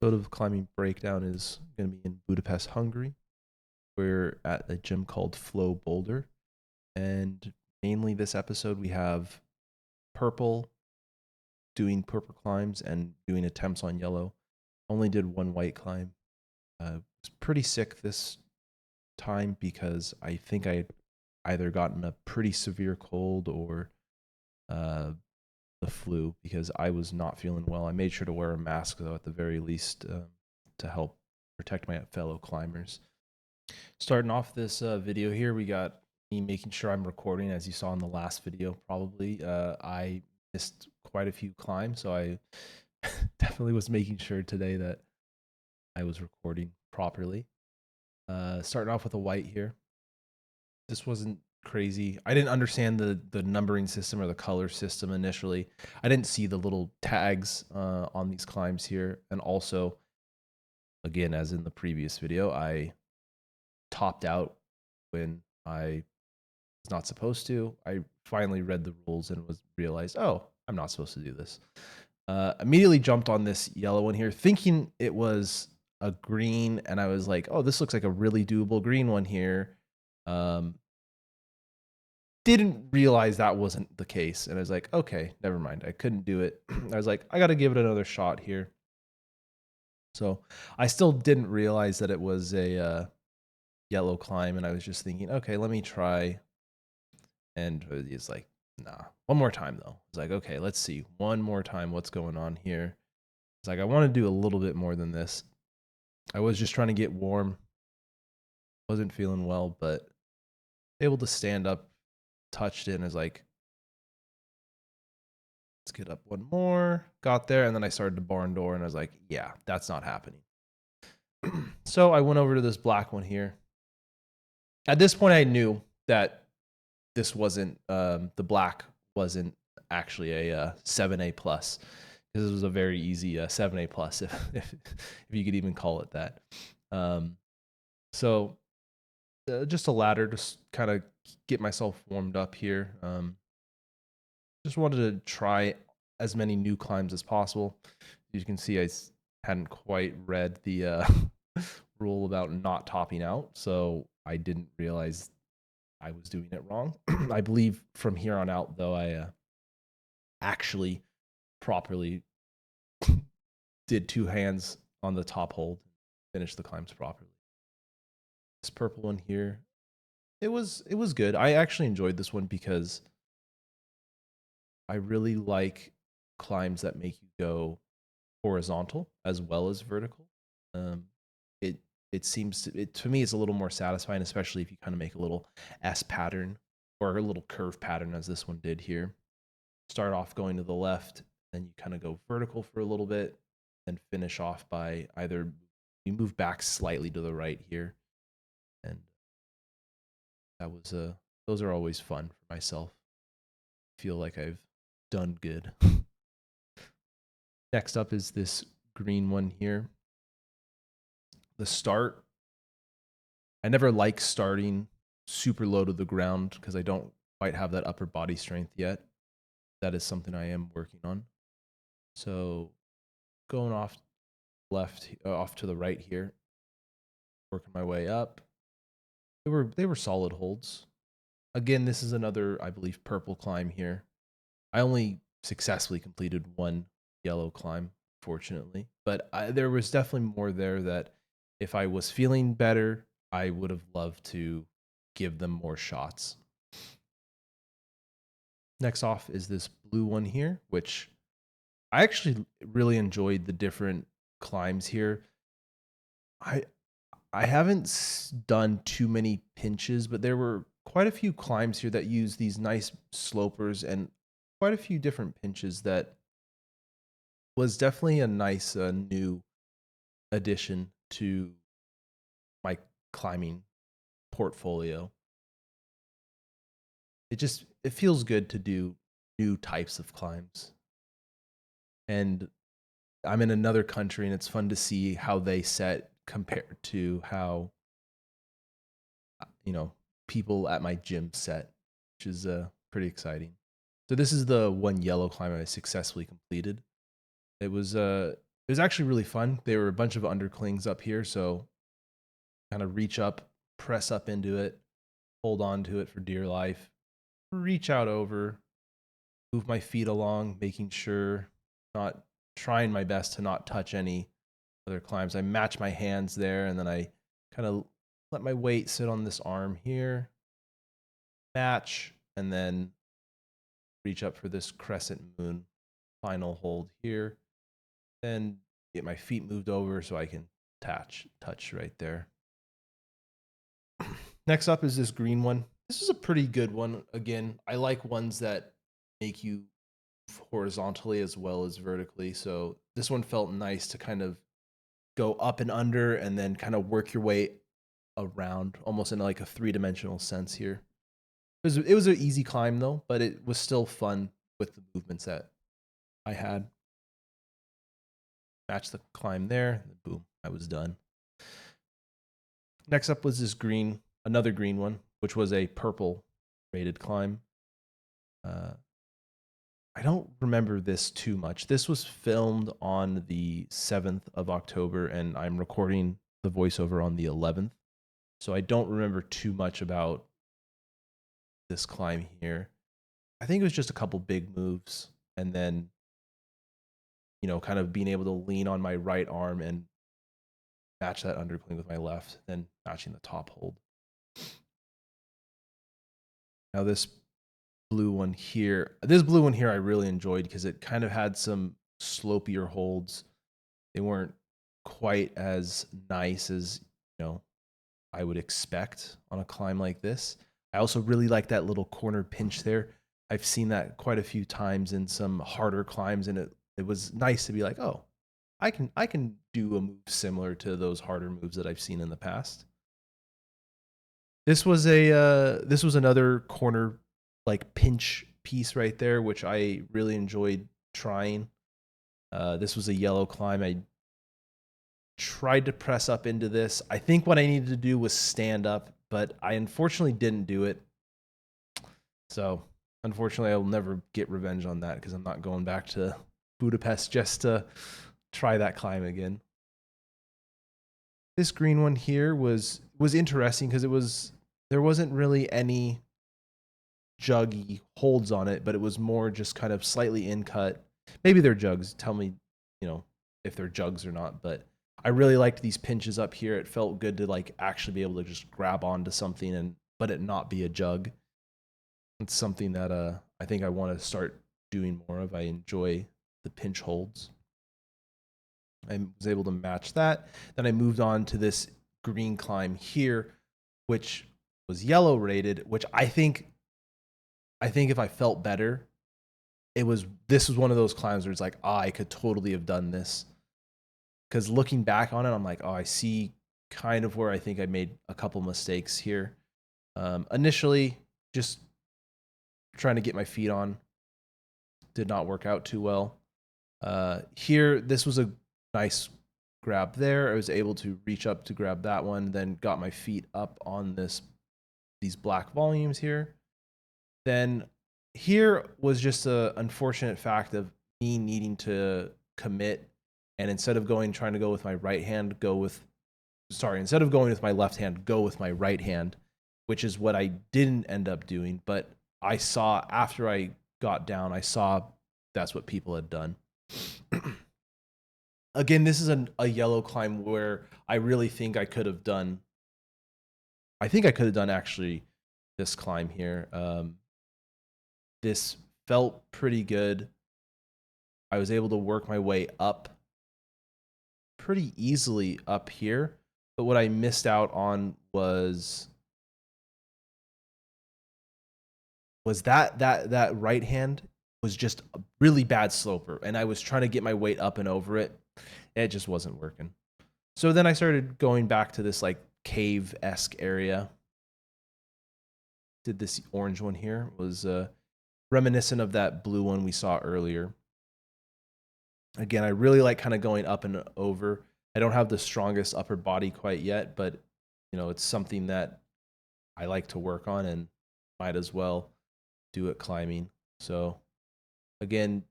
Of climbing breakdown is going to be in Budapest, Hungary. We're at a gym called Flow Boulder, and mainly this episode we have Purple doing purple climbs and doing attempts on yellow. Only did one white climb. Was pretty sick this time because I think I either gotten a pretty severe cold or uh, the flu because I was not feeling well. I made sure to wear a mask though at the very least to help protect my fellow climbers. Starting off this video here, we got me making sure I'm recording as you saw in the last video probably. I missed quite a few climbs, so I definitely was making sure today that I was recording properly. Starting off with a white here. This wasn't crazy. I didn't understand the numbering system or the color system initially. I didn't see the little tags on these climbs here. And also, again, as in the previous video, I topped out when I was not supposed to. I finally read the rules and was realized, oh, I'm not supposed to do this. Immediately jumped on this yellow one here, thinking it was a green, and I was like, oh, this looks like a really doable green one here. Didn't realize that wasn't the case, and I was like, okay, never mind. I couldn't do it. I was like, I got to give it another shot here. So I still didn't realize that it was a yellow climb, and I was just thinking, okay, let me try. And he's like, nah, one more time though. It's like, okay, let's see one more time what's going on here. It's like, I want to do a little bit more than this. I was just trying to get warm. Wasn't feeling well, but able to stand up, touched it, and was like, let's get up one more. Got there, and then I started to barn door, and I was like, yeah, that's not happening. So I went over to this black one here. At this point, I knew that this wasn't the black wasn't actually a 7A plus because it was a very easy 7A plus if you could even call it that. So just a ladder to kind of get myself warmed up here. Just wanted to try as many new climbs as possible. As you can see, I hadn't quite read the rule about not topping out, so I didn't realize I was doing it wrong. I believe from here on out, though, I actually properly did two hands on the top hold, finished the climbs properly. This purple one here, it was good. I actually enjoyed this one because I really like climbs that make you go horizontal as well as vertical. Um, it it seems to me it's a little more satisfying, especially if you kind of make a little S pattern or a little curve pattern as this one did here. Start off going to the left, then you kind of go vertical for a little bit, and finish off by either you move back slightly to the right here, and that was those are always fun for myself. Feel like I've done good. Next up is this green one here. The start, I never like starting super low to the ground because I don't quite have that upper body strength yet. That is something I am working on. So going off left, off to the right here, working my way up. They were solid holds. Again, this is another, I believe, purple climb here. I only successfully completed one yellow climb, fortunately, but there was definitely more there that if I was feeling better, I would have loved to give them more shots. Next off is this blue one here, which I actually really enjoyed the different climbs here. I I haven't done too many pinches, but there were quite a few climbs here that use these nice slopers and quite a few different pinches that was definitely a nice new addition to my climbing portfolio. It feels good to do new types of climbs. And I'm in another country and it's fun to see how they set compared to how you know people at my gym set, which is pretty exciting. So this is the one yellow climb I successfully completed. It was It was actually really fun. There were a bunch of underclings up here, so kind of reach up, press up into it, hold on to it for dear life, reach out over, move my feet along, making sure, not trying my best to not touch any other climbs. I match my hands there, and then I kind of let my weight sit on this arm here, match, and then reach up for this crescent moon final hold here. Then get my feet moved over so I can touch right there. Next up is this green one. This is a pretty good one. Again, I like ones that make you move horizontally as well as vertically. So this one felt nice to kind of go up and under and then kind of work your way around almost in like a three-dimensional sense here. It was an easy climb though, but it was still fun with the movements that I had. Match the climb there, and boom, I was done. Next up was this green, another green one, which was a purple rated climb. I don't remember this too much. This was filmed on the 7th of October, and I'm recording the voiceover on the 11th. So I don't remember too much about this climb here. I think it was just a couple big moves, and then, kind of being able to lean on my right arm and match that undercling with my left, then matching the top hold. Now this blue one here I really enjoyed because it kind of had some slopier holds. They weren't quite as nice as, I would expect on a climb like this. I also really like that little corner pinch there. I've seen that quite a few times in some harder climbs, and it was nice to be like, oh, I can do a move similar to those harder moves that I've seen in the past. This was another corner like pinch piece right there, which I really enjoyed trying. This was a yellow climb. I tried to press up into this. I think what I needed to do was stand up, but I unfortunately didn't do it. So unfortunately, I will never get revenge on that because I'm not going back to Budapest just to try that climb again. This green one here was interesting because there wasn't really any juggy holds on it, but it was more just kind of slightly in cut. Maybe they're jugs. Tell me, if they're jugs or not. But I really liked these pinches up here. It felt good to like actually be able to just grab onto something but it not be a jug. It's something that I think I want to start doing more of. I enjoy the pinch holds. I was able to match that. Then I moved on to this green climb here, which was yellow rated, which I think if I felt better, this was one of those climbs where it's like, I could totally have done this. Because looking back on it, I'm like, I see kind of where I think I made a couple mistakes here. Initially, just trying to get my feet on did not work out too well. Here, this was a nice grab there. I was able to reach up to grab that one, then got my feet up on these black volumes here. Then here was just an unfortunate fact of me needing to commit, and instead of trying to go with my right hand, instead of going with my left hand, go with my right hand, which is what I didn't end up doing. But I saw after I got down, that's what people had done. Again, this is a yellow climb where I really think I could have done. I think I could have done actually this climb here. This felt pretty good. I was able to work my way up pretty easily up here, but what I missed out on was that right hand was just a really bad sloper, and I was trying to get my weight up and over it. It just wasn't working. So then I started going back to this like cave-esque area. Did this orange one here. It was reminiscent of that blue one we saw earlier. Again, I really like kind of going up and over. I don't have the strongest upper body quite yet, but it's something that I like to work on and might as well do it climbing. So again,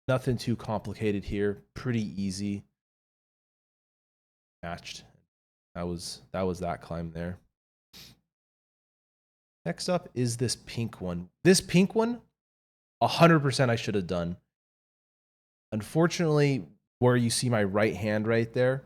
nothing too complicated here. Pretty easy. matched. That was that climb there. Next up is this pink one. This pink one, 100% I should have done. Unfortunately, where you see my right hand right there,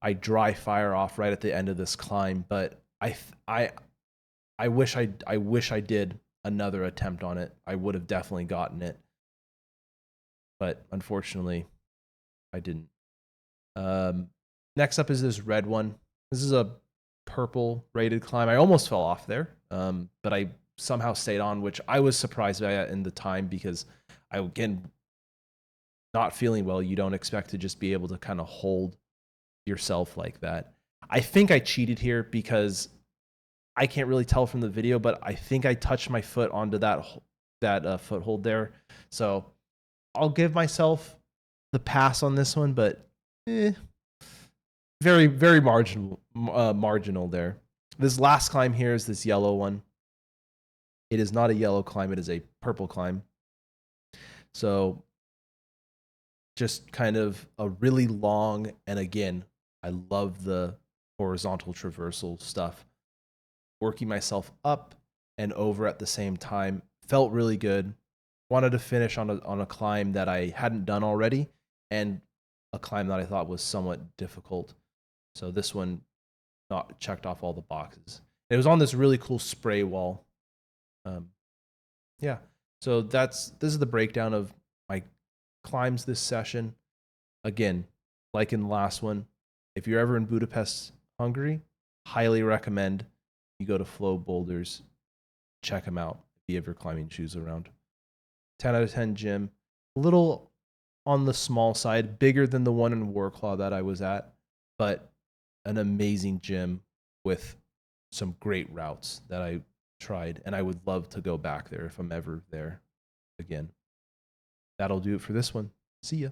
I dry fire off right at the end of this climb, but I wish I did another attempt on it. I would have definitely gotten it. But unfortunately, I didn't. Next up is this red one. This is a purple rated climb. I almost fell off there, but I somehow stayed on, which I was surprised by in the time because I, again, not feeling well. You don't expect to just be able to kind of hold yourself like that. I think I cheated here because I can't really tell from the video, but I think I touched my foot onto that foothold there. So I'll give myself the pass on this one, but very, very marginal there. This last climb here is this yellow one. It is not a yellow climb. It is a purple climb. So just kind of a really long, and again, I love the horizontal traversal stuff. Working myself up and over at the same time felt really good. Wanted to finish on a climb that I hadn't done already, and a climb that I thought was somewhat difficult. So this one not checked off all the boxes. It was on this really cool spray wall. Yeah. So this is the breakdown of my climbs this session. Again, like in the last one, if you're ever in Budapest, Hungary, highly recommend you go to Flow Boulders. Check them out if you have your climbing shoes around. 10 out of 10 gym. A little on the small side, bigger than the one in Warclaw that I was at, but an amazing gym with some great routes that I tried, and I would love to go back there if I'm ever there again. That'll do it for this one. See ya.